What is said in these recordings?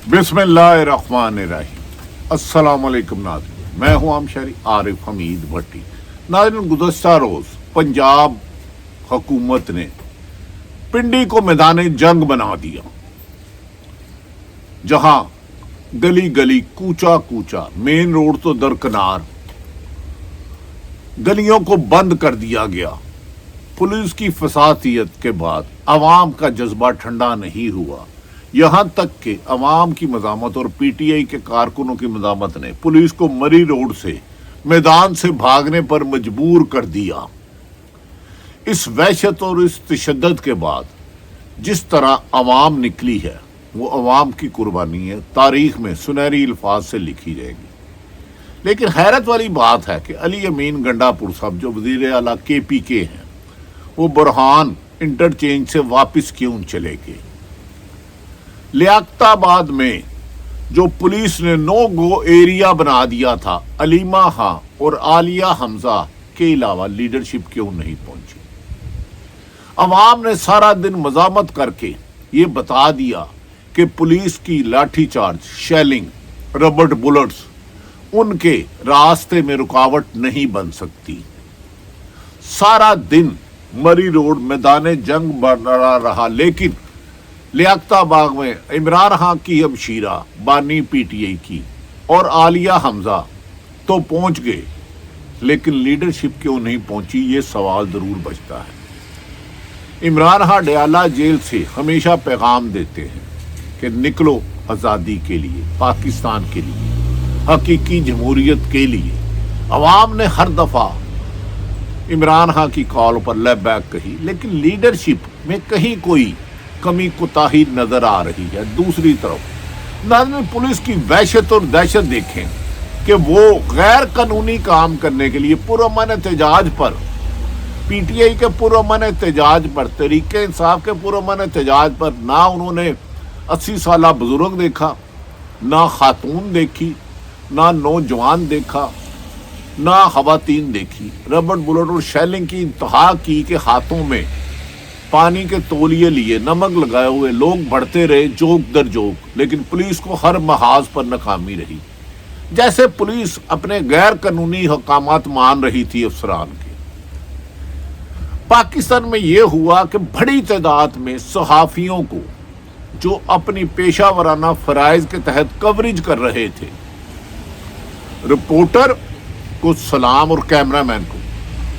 बिस्मिल्लाहिर्रहमानिर्रहीम। अस्सलाम वालेकुम नाज़रीन, मैं हूं आमशरी आरिफ हमीद भट्टी। नाज़रीन, गुज़श्ता रोज़ पंजाब हुकूमत ने पिंडी को मैदान जंग बना दिया, जहां गली गली कूचा कूचा, मेन रोड तो दरकिनार, गलियों को बंद कर दिया गया। पुलिस की फसादियत के बाद अवाम का जज्बा ठंडा नहीं हुआ, यहां तक कि अवाम की मज़ामत और पीटीआई के कारकुनों की मज़ामत ने पुलिस को मरी रोड से मैदान से भागने पर मजबूर कर दिया। इस वहशत और इस तशद्दुद के बाद जिस तरह अवाम निकली है, वो अवाम की कुर्बानी है, तारीख में सुनहरी अल्फाज से लिखी जाएगी। लेकिन हैरत वाली बात है कि अली अमीन गंडापुर साहब जो वज़ीर आला KPK हैं, वो बुरहान इंटरचेंज से वापस क्यों चले गए? लियाकताबाद में जो पुलिस ने नो गो एरिया बना दिया था, अलीमा खां और आलिया हमजा के अलावा लीडरशिप क्यों नहीं पहुंची? अवाम ने सारा दिन मजामत करके ये बता दिया कि पुलिस की लाठीचार्ज, शेलिंग, रबड़ बुलेट्स उनके रास्ते में रुकावट नहीं बन सकती। सारा दिन मरी रोड मैदान जंग बना रहा, लेकिन लियाकताबाद में इमरान खां की हमशीरा बानी PTI की और आलिया हमजा तो पहुंच गए, लेकिन लीडरशिप क्यों नहीं पहुंची, ये सवाल जरूर बचता है। इमरान खां डयाला जेल से हमेशा पैगाम देते हैं कि निकलो आज़ादी के लिए, पाकिस्तान के लिए, हकीकी जमहूरियत के लिए। अवाम ने हर दफ़ा इमरान खां की कॉल पर लैबैक कही, लेकिन लीडरशिप में कहीं कोई कमी कोताही नजर आ रही है। दूसरी तरफ नाज़रीन, पुलिस की वहशत और दहशत देखें कि वो गैर कानूनी काम करने के लिए पुरअमन एहतजाज पर, PTI के पुरअमन एहतजाज पर, तहरीक इंसाफ के पुरअमन एहतजाज पर ना उन्होंने 80 साला बुजुर्ग देखा, ना खातून देखी, ना नौजवान देखा, ना खवातीन देखी। रबड़ बुलेट और शेलिंग की इंतहा की कि हाथों में पानी के तौलिए लिए नमक लगाए हुए लोग बढ़ते रहे जोक दर जोक, लेकिन पुलिस को हर महाज पर नाकामी रही। जैसे पुलिस अपने गैर कानूनी हकामात मान रही थी अफसरान के। पाकिस्तान में यह हुआ कि बड़ी तादाद में सहाफियों को जो अपनी पेशा वराना फराइज के तहत कवरेज कर रहे थे, रिपोर्टर को सलाम और कैमरामैन को,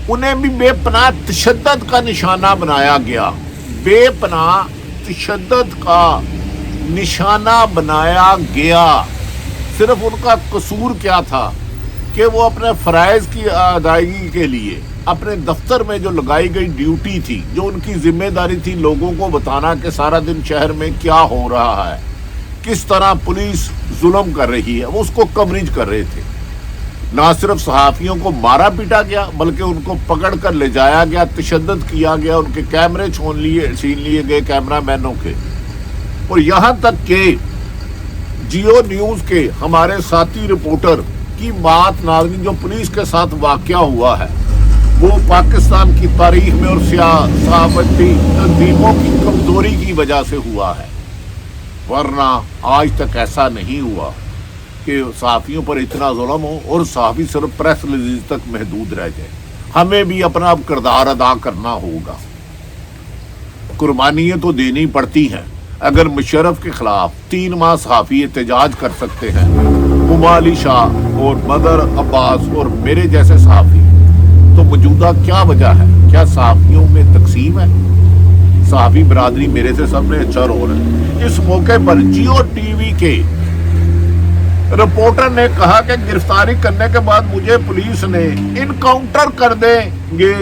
उन्हें भी बेपनाह तशद्दुद का निशाना बनाया गया। बेपनाह तशद्दुद का निशाना बनाया गया। सिर्फ उनका कसूर क्या था कि वो अपने फराइज की अदायगी के लिए अपने दफ्तर में जो लगाई गई ड्यूटी थी, जो उनकी जिम्मेदारी थी लोगों को बताना कि सारा दिन शहर में क्या हो रहा है, किस तरह पुलिस जुल्म कर रही है, वो उसको कवरेज कर रहे थे। ना सिर्फ सहाफियों को मारा पीटा गया, बल्कि उनको पकड़ कर ले जाया गया, तशद्दुद किया गया, उनके कैमरे छीन लिए गए कैमरामैनों के। और यहाँ तक कि जियो न्यूज़ के हमारे साथी रिपोर्टर की बात नाज़रीन, जो पुलिस के साथ वाक़या हुआ है, वो पाकिस्तान की तारीख में और सहाफ़ती तंजीमों की कमज़ोरी की वजह से हुआ है, वरना आज तक ऐसा नहीं हुआ कि सहाफ़ियों पर इतना जुल्म हो और सहाफ़ी सिर्फ प्रेस रिलीज तक महदूद रह जाए। हमें भी अपना अब किरदार अदा करना होगा। कुर्बानियाँ तो देनी पड़ती हैं। अगर मुशर्रफ के खिलाफ 3 माह सहाफ़ी एहतजाज कर सकते हैं, हुमा अली शाह और मदर अब्बास और मेरे जैसे सहाफ़ी, तो मौजूदा क्या वजह है? क्या सहाफ़ियों में तकसीम है? सहाफ़ी बरादरी मेरे से सबने अच्छा रोल है। इस मौके पर जियो TV के रिपोर्टर ने कहा कि गिरफ्तारी करने के बाद मुझे पुलिस ने इनकाउंटर कर देंगे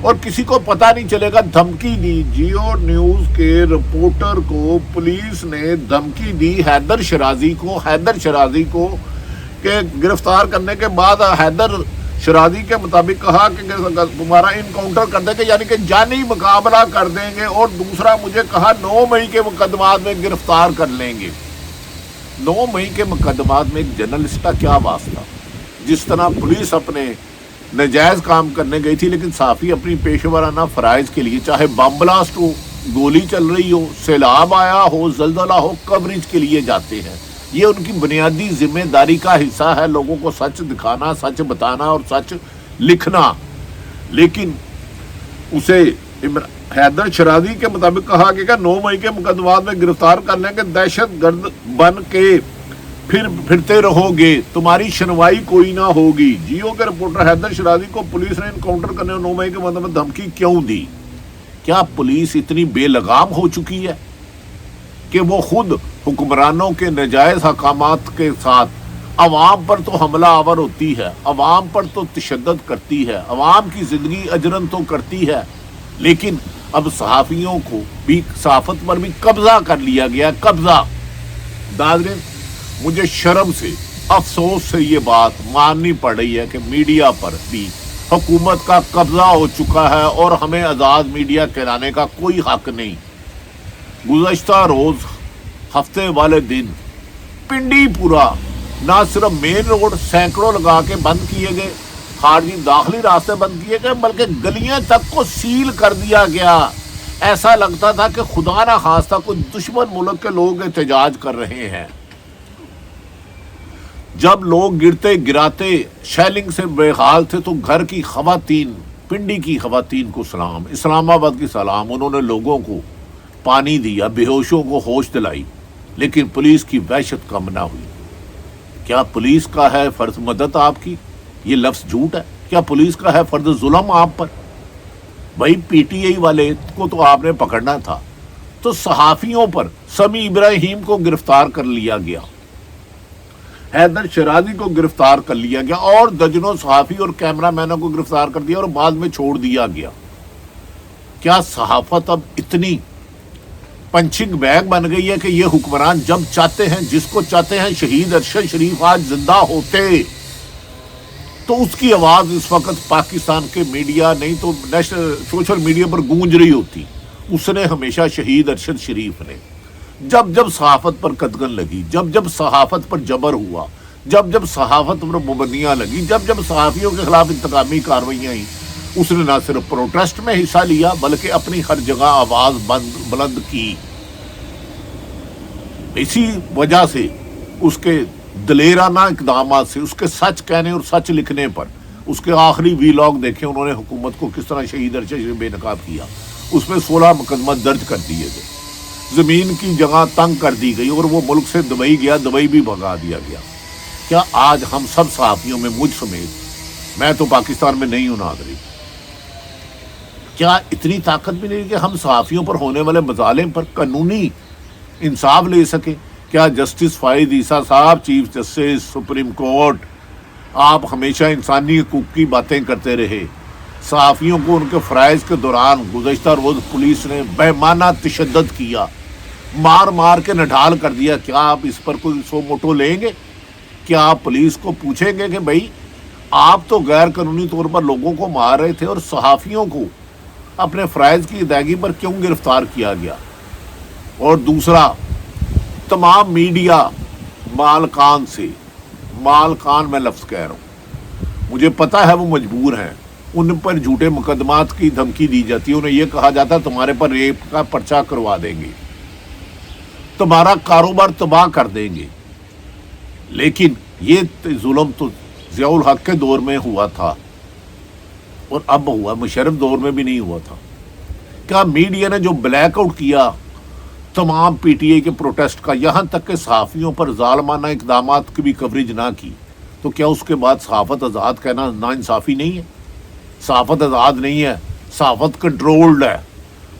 और किसी को पता नहीं चलेगा, धमकी दी। जियो न्यूज़ के रिपोर्टर को पुलिस ने धमकी दी, हैदर शराजी को कि गिरफ्तार करने के बाद हैदर शराजी के मुताबिक कहा कि तुम्हारा इनकाउंटर कर देंगे, यानी कि जानी मुकाबला कर देंगे। और दूसरा मुझे कहा 9 मई के मुकदमात में गिरफ्तार कर लेंगे। 9 मई के मुकदमात में एक जर्नलिस्ट का क्या वास्ता? जिस तरह पुलिस अपने नाजायज काम करने गई थी, लेकिन सहाफ़ी अपनी पेशेवराना फ़राइज़ के लिए, चाहे बम ब्लास्ट हो, گولی چل رہی ہو، سیلاب آیا ہو، زلزلہ ہو، کوریج کے لیے جاتے ہیں. یہ ان کی بنیادی ذمہ داری کا حصہ ہے، لوگوں کو سچ دکھانا، سچ بتانا اور سچ لکھنا. لیکن اسے حیدر شرازی کے مطابق کہا گیا کہ 9 مئی کے مقدمات میں گرفتار کر لیں گے، دہشت گرد بن کے پھرتے رہو گے، تمہاری سنوائی کوئی نہ ہوگی. جیو کے رپورٹر حیدر شرازی کو پولیس نے انکاؤنٹر کرنے اور 9 مئی کے مقدمے میں دھمکی کیوں دی؟ کیا پولیس اتنی بے لگام ہو چکی ہے کہ وہ خود حکمرانوں کے ناجائز احکامات کے ساتھ عوام پر تو حملہ آور ہوتی ہے، عوام پر تو تشدد کرتی ہے، عوام کی زندگی اجرن تو کرتی ہے، لیکن اب صحافیوں کو بھی، صحافت پر بھی قبضہ کر لیا گیا. قبضہ. ناظرین، مجھے شرم سے، افسوس سے یہ بات ماننی پڑ رہی ہے کہ میڈیا پر بھی حکومت کا قبضہ ہو چکا ہے اور ہمیں آزاد میڈیا کہلانے کا کوئی حق نہیں. گزشتہ روز ہفتے والے دن پنڈی پورا نہ صرف مین روڈ سینکڑوں لگا کے بند کیے گئے، خارجی داخلی راستے بند کیے گئے، بلکہ گلیاں تک کو سیل کر دیا گیا. ایسا لگتا تھا کہ خدا نہ خواستہ کوئی دشمن ملک کے لوگ احتجاج کر رہے ہیں. جب لوگ گرتے گراتے شیلنگ سے بے حال تھے تو گھر کی خواتین، پنڈی کی خواتین کو سلام، اسلام آباد کی سلام، انہوں نے لوگوں کو پانی دیا، بے ہوشوں کو ہوش دلائی، لیکن پولیس کی وحشت کم نہ ہوئی. کیا پولیس کا ہے فرض مدد آپ کی؟ یہ لفظ جھوٹ ہے. کیا پولیس کا ہے فرض ظلم آپ پر؟ بھائی پی ٹی آئی والے کو تو آپ نے پکڑنا تھا، تو صحافیوں پر سمیع ابراہیم کو گرفتار کر لیا گیا، حیدر شرازی کو گرفتار کر لیا گیا، اور درجنوں صحافی اور کیمرہ مینوں کو گرفتار کر دیا اور بعد میں چھوڑ دیا گیا. کیا صحافت اب اتنی پنچنگ بیگ بن گئی ہے کہ یہ حکمران جب چاہتے ہیں، جس کو چاہتے ہیں، شہید ارشد شریف آج زندہ ہوتے تو اس کی آواز اس وقت پاکستان کے میڈیا نہیں تو سوشل میڈیا پر گونج رہی ہوتی. اس نے ہمیشہ شہید ارشد شریف نے جب جب صحافت پر قدغن لگی، جب جب صحافت پر جبر ہوا، جب جب صحافت پر پابندیاں لگی، جب جب صحافیوں کے خلاف انتقامی کارروائیاں ہوئیں، اس نے نہ صرف پروٹیسٹ میں حصہ لیا بلکہ اپنی ہر جگہ آواز بلند کی. اسی وجہ سے اس کے دلیرانہ اقدامات سے، اس کے سچ کہنے اور سچ لکھنے پر، اس کے آخری ویلاگ دیکھیں انہوں نے حکومت کو کس طرح شہید ارشد شریف بے نقاب کیا. اس میں 16 مقدمہ درج کر دیے گئے، زمین کی جگہ تنگ کر دی گئی اور وہ ملک سے دبئی گیا، دبئی بھی بھگا دیا گیا. کیا آج ہم سب صحافیوں میں، مجھ سمیت، میں تو پاکستان میں نہیں ہوں ناظرین، کیا اتنی طاقت بھی نہیں کہ ہم صحافیوں پر ہونے والے مظالم پر قانونی انصاف لے سکیں؟ کیا جسٹس فائد عیسیٰ صاحب، چیف جسٹس سپریم کورٹ، آپ ہمیشہ انسانی حقوق کی باتیں کرتے رہے، صحافیوں کو ان کے فرائض کے دوران گزشتہ روز پولیس نے بےمانہ تشدد کیا، مار مار کے نڈھال کر دیا، کیا آپ اس پر کوئی سو موٹو لیں گے؟ کیا آپ پولیس کو پوچھیں گے کہ بھائی آپ تو غیر قانونی طور پر لوگوں کو مار رہے تھے اور صحافیوں کو اپنے فرائض کی ادائیگی پر کیوں گرفتار کیا گیا؟ اور دوسرا، تمام میڈیا مالکان سے، مالکان میں لفظ کہہ رہا ہوں، مجھے پتا ہے وہ مجبور ہیں، ان پر جھوٹے مقدمات کی دھمکی دی جاتی ہے، انہیں یہ کہا جاتا ہے تمہارے پر ریپ کا پرچہ کروا دیں گے، تمہارا کاروبار تباہ کر دیں گے. لیکن یہ ظلم تو ضیاء الحق کے دور میں ہوا تھا اور اب ہوا، مشرف دور میں بھی نہیں ہوا تھا. کیا میڈیا نے جو بلیک آؤٹ کیا تمام پی ٹی آئی کے پروٹیسٹ کا، یہاں تک کہ صحافیوں پر ظالمانہ اقدامات کی بھی کوریج نہ کی، تو کیا اس کے بعد صحافت آزاد کہنا ناانصافی نہیں ہے؟ صحافت آزاد نہیں ہے، صحافت کنٹرولڈ ہے،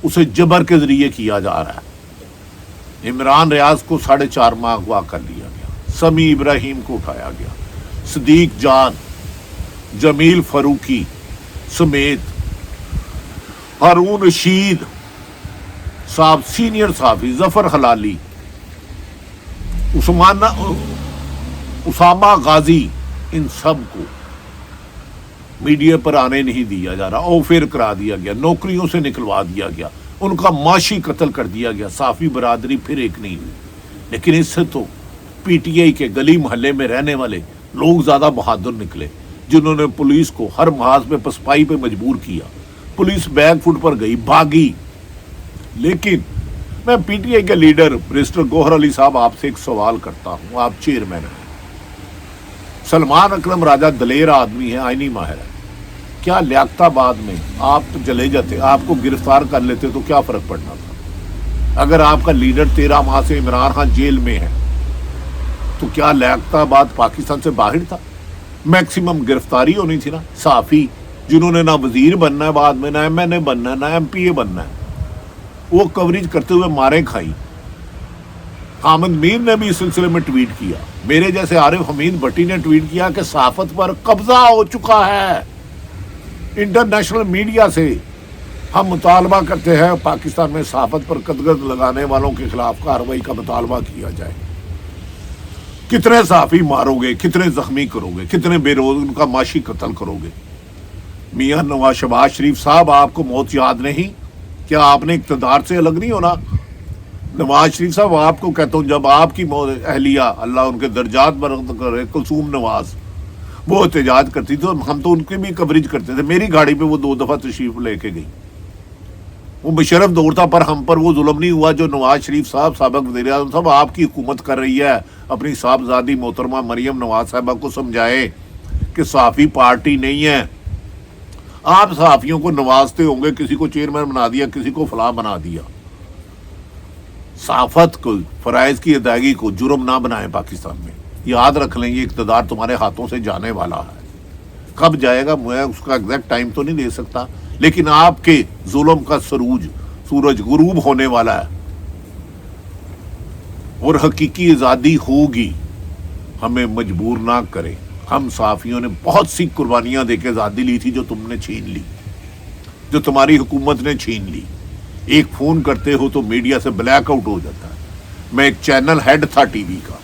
اسے جبر کے ذریعے کیا جا رہا ہے. عمران ریاض کو 4.5 ماہ اغوا کر لیا گیا، سمیع ابراہیم کو اٹھایا گیا، صدیق جان، جمیل فاروقی سمیت ہارون رشید صاحب، سینئر صحافی، ظفر حلالی، اسامہ غازی، ان سب کو میڈیا پر آنے نہیں دیا جا رہا، اوفیر کرا دیا گیا، نوکریوں سے نکلوا دیا گیا، ان کا معاشی قتل کر دیا گیا. صحافی برادری پھر ایک نہیں ہوئی. لیکن اس سے تو پی ٹی آئی کے گلی محلے میں رہنے والے لوگ زیادہ بہادر نکلے، جنہوں نے پولیس کو ہر محاذ میں پسپائی پہ مجبور کیا. پولیس بیک فٹ پر گئی، بھاگی، लेकिन मैं पीटीआई के लीडर मिनिस्टर गौहर अली साहब आपसे एक सवाल करता हूं, आप चेयरमैन हैं, सलमान अकरम राजा दलेर आदमी है, आईनी माहिर है, क्या लियाकताबाद में आप चले जाते, आपको गिरफ्तार कर लेते तो क्या फर्क पड़ना था? अगर आपका लीडर 13 माह से इमरान खान जेल में है तो क्या लियाकताबाद पाकिस्तान से बाहर था? मैक्सिमम गिरफ्तारी होनी थी ना। साफी जिन्होंने ना वजीर बनना है बाद में, ना एमएनए बनना है, ना एमपीए बनना है, वो कवरेज करते हुए मारे खाई। हामिद मीर ने भी इस सिलसिले में ट्वीट किया, मेरे जैसे आरिफ हमीद भट्टी ने ट्वीट किया कि सहाफत पर कब्जा हो चुका है। इंटरनेशनल मीडिया से हम मुतालबा करते हैं पाकिस्तान में सहाफत पर कदगद लगाने वालों के खिलाफ कार्रवाई का मुतालबा किया जाए। कितने सहाफी मारोगे, कितने जख्मी करोगे, कितने बेरोज उनका माशी कत्ल करोगे? मियां नवाज शहबाज शरीफ साहब, आपको मौत याद नहीं? क्या आपने इक़्तिदार से अलग नहीं होना? नवाज शरीफ साहब, आपको कहता हूँ, जब आपकी मौत अहलिया अल्लाह उनके दर्जात बुलंद करे, कुलसूम नवाज, वो एहतजाज करती थी, हम तो उनकी भी कवरेज करते थे। मेरी गाड़ी पे वो 2 दफा तशरीफ लेके गई। वो मुशर्रफ दौर था, पर हम पर वो जुल्म नहीं हुआ जो नवाज शरीफ साहब, साबिक वज़ीर आज़म साहब, आपकी हुकूमत कर रही है। अपनी साहबजादी मोहतरमा मरियम नवाज साहबा को समझाए कि सहाफ़ी पार्टी नहीं है। आप सहाफ़ियों को नवाजते होंगे, किसी को चेयरमैन बना दिया, किसी को फलाह बना दिया। सहाफत को, फ़राइज़ की अदायगी को जुर्म ना बनाएं पाकिस्तान में। याद रख लें, ये इक़्तिदार तुम्हारे हाथों से जाने वाला है। कब जाएगा मैं उसका एग्जैक्ट टाइम तो नहीं दे सकता, लेकिन आपके जुल्म का सूरज गुरूब होने वाला है और हकीकी आज़ादी होगी। हमें मजबूर ना करें। हम सहाफ़ियों ने बहुत सी कुर्बानियां देके आज़ादी ली थी, जो तुमने छीन ली, जो तुम्हारी हुकूमत ने छीन ली। एक फ़ोन करते हो तो मीडिया से ब्लैक आउट हो जाता है। मैं एक चैनल हेड था टीवी का,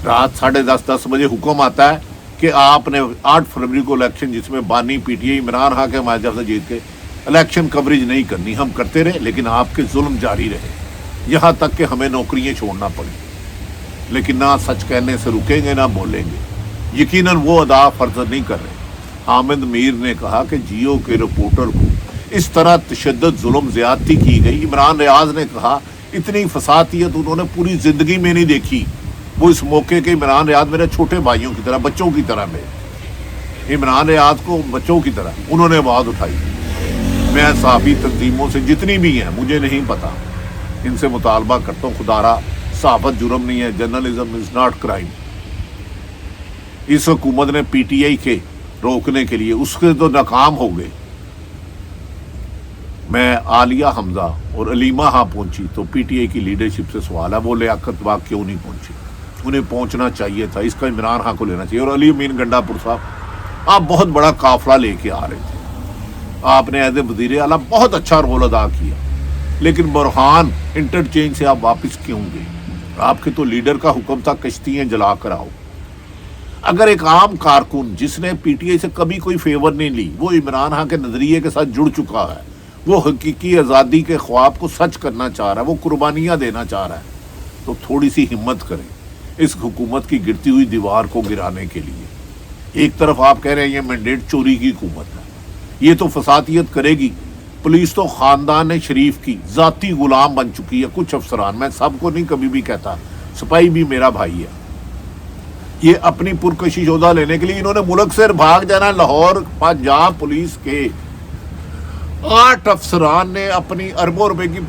रात 10:30 बजे हुक्म आता है कि आपने 8 फरवरी को इलेक्शन, जिसमें बानी पीटीआई इमरान खान के माध्यम से जीत के, इलेक्शन कवरेज नहीं करनी। हम करते रहे, लेकिन आपके जुल्म जारी रहे, यहाँ तक कि हमें नौकरियां छोड़ना पड़ी। लेकिन ना सच कहने से रुकेंगे, ना बोलेंगे। यकीनन वो अदा फर्ज नहीं कर रहे। हामिद मीर ने कहा कि जियो के रिपोर्टर को इस तरह तशद्दुद, जुल्म, ज़्यादती की गई। इमरान रियाज ने कहा इतनी फसातियत उन्होंने पूरी ज़िंदगी में नहीं देखी। वो इस मौके के इमरान रियाज मेरे छोटे भाइयों की तरह, बच्चों की तरह, में इमरान रियाज को बच्चों की तरह उन्होंने आवाज़ उठाई। मैं सहाफ़ी तंजीमों से जितनी भी हैं, मुझे नहीं पता, इनसे मुतालबा करता हूँ, खुदारा सहाफ़त जुर्म नहीं है, जर्नलिज्म इज़ नॉट क्राइम। इस हुकूमत ने पीटीआई के रोकने के लिए उसके तो नाकाम हो गए। मैं आलिया हमजा और अलीमा हाँ पहुंची तो पीटीआई की लीडरशिप से सवाल है, वो लियाकत बाग क्यों नहीं पहुंची? उन्हें पहुंचना चाहिए था, इसका इमरान खान को लेना चाहिए। और अली अमीन गंडापुर साहब, आप बहुत बड़ा काफिला लेके आ रहे थे, आपने एज ए वज़ीर आला बहुत अच्छा रोल अदा किया, लेकिन बुरहान इंटरचेंज से आप वापस क्यों गए? आपके तो लीडर का हुक्म था कश्तियाँ जला कर आओ। अगर एक आम कारकुन जिसने पीटीआई से कभी कोई फेवर नहीं ली, वो इमरान खान के नजरिए के साथ जुड़ चुका है, वो हकीकी आज़ादी के ख्वाब को सच करना चाह रहा है, वो कुर्बानियां देना चाह रहा है, तो थोड़ी सी हिम्मत करें इस हुकूमत की गिरती हुई दीवार को गिराने के लिए। एक तरफ आप कह रहे हैं ये मैंडेट चोरी की हुकूमत है, ये तो फसादियत करेगी। पुलिस तो खानदान शरीफ की जाती गुलाम बन चुकी है। कुछ अफसरान, मैं सबको नहीं कभी भी कहता, सिपाही भी मेरा भाई है, ये अपनी पुरकशी शोधा लेने के लिए इन्होंने मुल्क से भाग जाना। लाहौर पंजाब पुलिस के 8 अफसरान ने अपनी अरबों रुपए की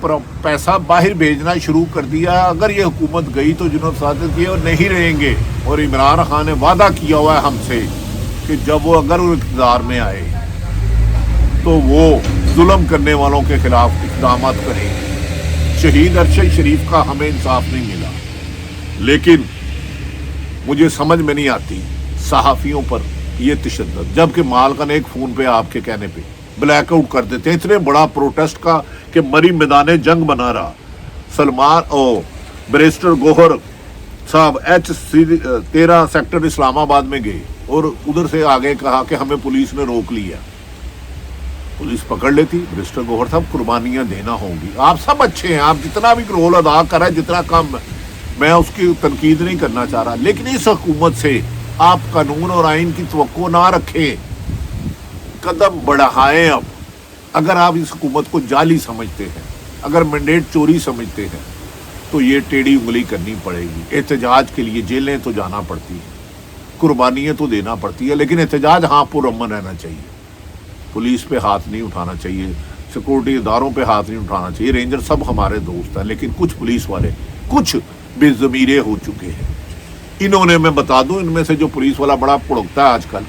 पैसा बाहर भेजना शुरू कर दिया। अगर ये हुकूमत गई तो जिन्होंने साजिश किए वो नहीं रहेंगे। और इमरान खान ने वादा किया हुआ है हमसे कि जब वो अगर वो इक़्तिदार में आए तो वो जुल्म करने वालों के खिलाफ इक़दाम करेंगे। शहीद अरशद शरीफ का हमें इंसाफ नहीं मिला, लेकिन मुझे समझ में नहीं आती सहाफ़ियों पर ये तशद्दुद, जबकि मालकन एक फ़ोन पे आपके कहने पे ब्लैकआउट कर देते हैं। इतने बड़ा प्रोटेस्ट का कि मरी मैदान जंग बना रहा। सलमान बैरिस्टर गौहर साहब H13 सेक्टर इस्लामाबाद में गए और उधर से आगे कहा कि हमें पुलिस ने रोक लिया। पुलिस पकड़ लेती, बैरिस्टर गौहर साहब कुर्बानियां देना होंगी। आप सब अच्छे हैं, आप जितना भी रोल अदा कर रहे हैं, जितना कम, मैं उसकी तनकीद नहीं करना चाह रहा, लेकिन इस हुकूमत से आप कानून और आइन की तवक्को ना रखें, कदम बढ़ाएं। अब अगर आप इस हुकूमत को जाली समझते हैं, اگر مینڈیٹ چوری سمجھتے ہیں تو یہ ٹیڑھی انگلی کرنی پڑے گی. احتجاج کے لیے جیلیں تو جانا پڑتی ہیں, قربانیاں تو دینا پڑتی ہے, لیکن احتجاج ہاں پرامن رہنا چاہیے. پولیس پہ ہاتھ نہیں اٹھانا چاہیے, سیکورٹی اداروں پہ ہاتھ نہیں اٹھانا چاہیے. رینجر سب ہمارے دوست ہیں, لیکن کچھ پولیس والے کچھ بے ضمیرے ہو چکے ہیں. انہوں نے, میں بتا دوں, ان میں سے جو پولیس والا بڑا پڑکتا ہے آج کل,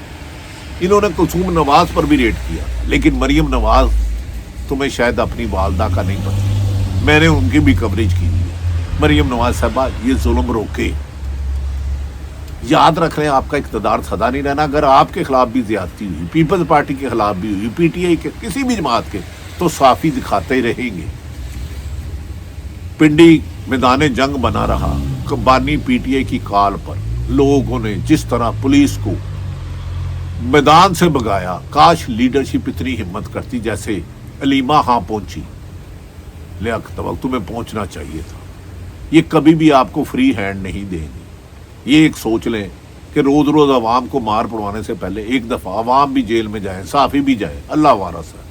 انہوں نے کلثوم نواز پر بھی ریڈ کیا, لیکن مریم نواز تمہیں شاید اپنی والدہ کا نہیں پتا, میں نے ان کی بھی کوریج کی. مریم نواز صاحبہ یہ ظلم روکے. یاد رکھ لیں آپ کا اقتدار سدا نہیں رہنا. اگر آپ کے خلاف بھی زیادتی ہوئی, پیپلز پارٹی کے خلاف بھی ہوئی, پی ٹی آئی کے, کسی بھی جماعت کے, تو صافی دکھاتے ہی رہیں گے. پنڈی میدان جنگ بنا رہا بانی پی ٹی آئی کی کال پر. لوگوں نے جس طرح پولیس کو میدان سے بگایا, کاش لیڈرشپ اتنی ہمت کرتی جیسے علیمہ ہاں پہنچی. لیاقت وقت تمہیں پہنچنا چاہیے تھا. یہ کبھی بھی آپ کو فری ہینڈ نہیں دیں گے. یہ ایک سوچ لیں کہ روز روز عوام کو مار پڑوانے سے پہلے ایک دفعہ عوام بھی جیل میں جائیں, صحافی بھی جائے, اللہ وارث ہے,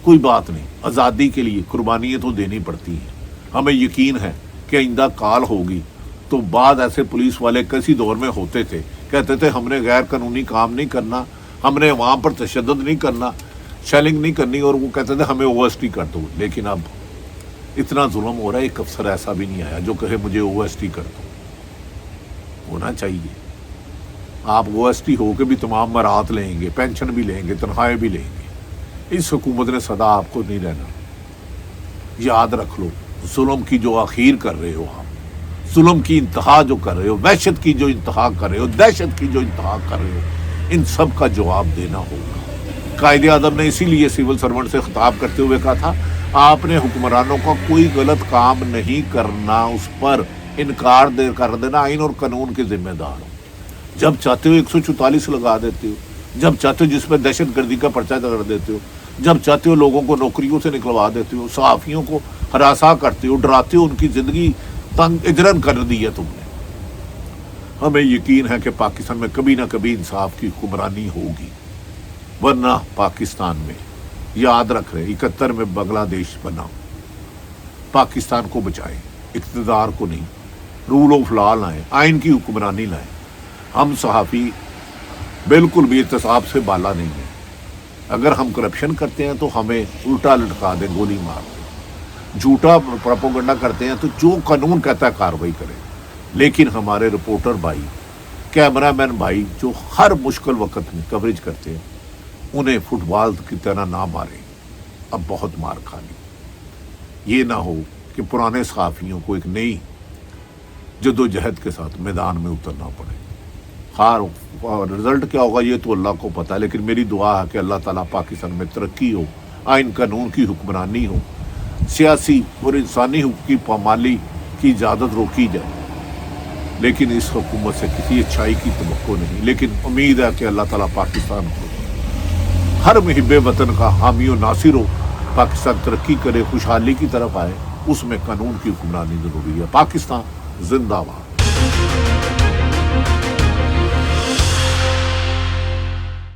کوئی بات نہیں. آزادی کے لیے قربانیاں تو دینی پڑتی ہیں. ہمیں یقین ہے کہ آئندہ کال ہوگی تو بعد ایسے پولیس والے کسی دور میں ہوتے تھے, کہتے تھے ہم نے غیر قانونی کام نہیں کرنا, ہم نے عوام پر تشدد نہیں کرنا, شیلنگ نہیں کرنی, اور وہ کہتے تھے ہمیں او ایس ٹی کر دو. لیکن اب اتنا ظلم ہو رہا ہے, ایک افسر ایسا بھی نہیں آیا جو کہے مجھے او ایس ٹی کر دو. ہونا چاہیے. آپ او ایس ٹی ہو کے بھی تمام مرات لیں گے, پینشن بھی لیں گے, تنخواہیں بھی لیں گے. اس حکومت نے سدا آپ کو نہیں رہنا. یاد رکھ لو, ظلم کی جو آخیر کر رہے ہو آپ, ظلم کی انتہا جو کر رہے ہو, وحشت کی جو انتہا کر رہے ہو, دہشت کی جو انتہا کر رہے ہو, ان سب کا جواب دینا ہوگا. قائد اعظم نے اسی لیے سول سرونٹ سے خطاب کرتے ہوئے کہا تھا, آپ نے حکمرانوں کا کوئی غلط کام نہیں کرنا, اس پر انکار کر دینا, آئین اور قانون کے ذمہ دار ہو. جب چاہتے ہو 144 لگا دیتے ہو, جب چاہتے ہو جس پہ دہشت گردی کا پرچہ کر دیتے ہو, جب چاہتے ہو لوگوں کو نوکریوں سے نکلوا دیتے ہو, صحافیوں کو ہراساں کرتے ہو, ڈراتے ہو, ان کی زندگی تنگ اجرن کر دی ہے تم نے. ہمیں یقین ہے کہ پاکستان میں کبھی نہ کبھی انصاف کی حکمرانی ہوگی, ورنہ پاکستان میں یاد رکھ رہے 71 میں بنگلہ دیش بنا. پاکستان کو بچائیں, اقتدار کو نہیں. رول آف لا لائیں, آئین کی حکمرانی لائیں. ہم صحافی بالکل بھی احتساب سے بالا نہیں ہیں. اگر ہم کرپشن کرتے ہیں تو ہمیں الٹا لٹکا دیں, گولی مار دیں. جھوٹا پروپیگنڈا کرتے ہیں تو جو قانون کہتا ہے کارروائی کریں. لیکن ہمارے رپورٹر بھائی, کیمرہ مین بھائی جو ہر مشکل وقت میں کوریج کرتے ہیں, انہیں فٹ بال کی طرح نہ ماریں. اب بہت مار کھا لی. یہ نہ ہو کہ پرانے صحافیوں کو ایک نئی جدوجہد کے ساتھ میدان میں اترنا پڑے. خیر رزلٹ کیا ہوگا یہ تو اللہ کو پتہ ہے, لیکن میری دعا ہے کہ اللہ تعالیٰ پاکستان میں ترقی ہو, آئین قانون کی حکمرانی ہو, سیاسی اور انسانی حقوق کی پامالی کی اجازت روکی جائے. لیکن اس حکومت سے کسی اچھائی کی توقع نہیں. لیکن امید ہے کہ اللہ تعالیٰ پاکستان کو ہر محب وطن کا حامی و ناصر ہو, پاکستان ترقی کرے, خوشحالی کی طرف آئے. اس میں قانون کی حکمرانی ضروری ہے. پاکستان زندہ باد.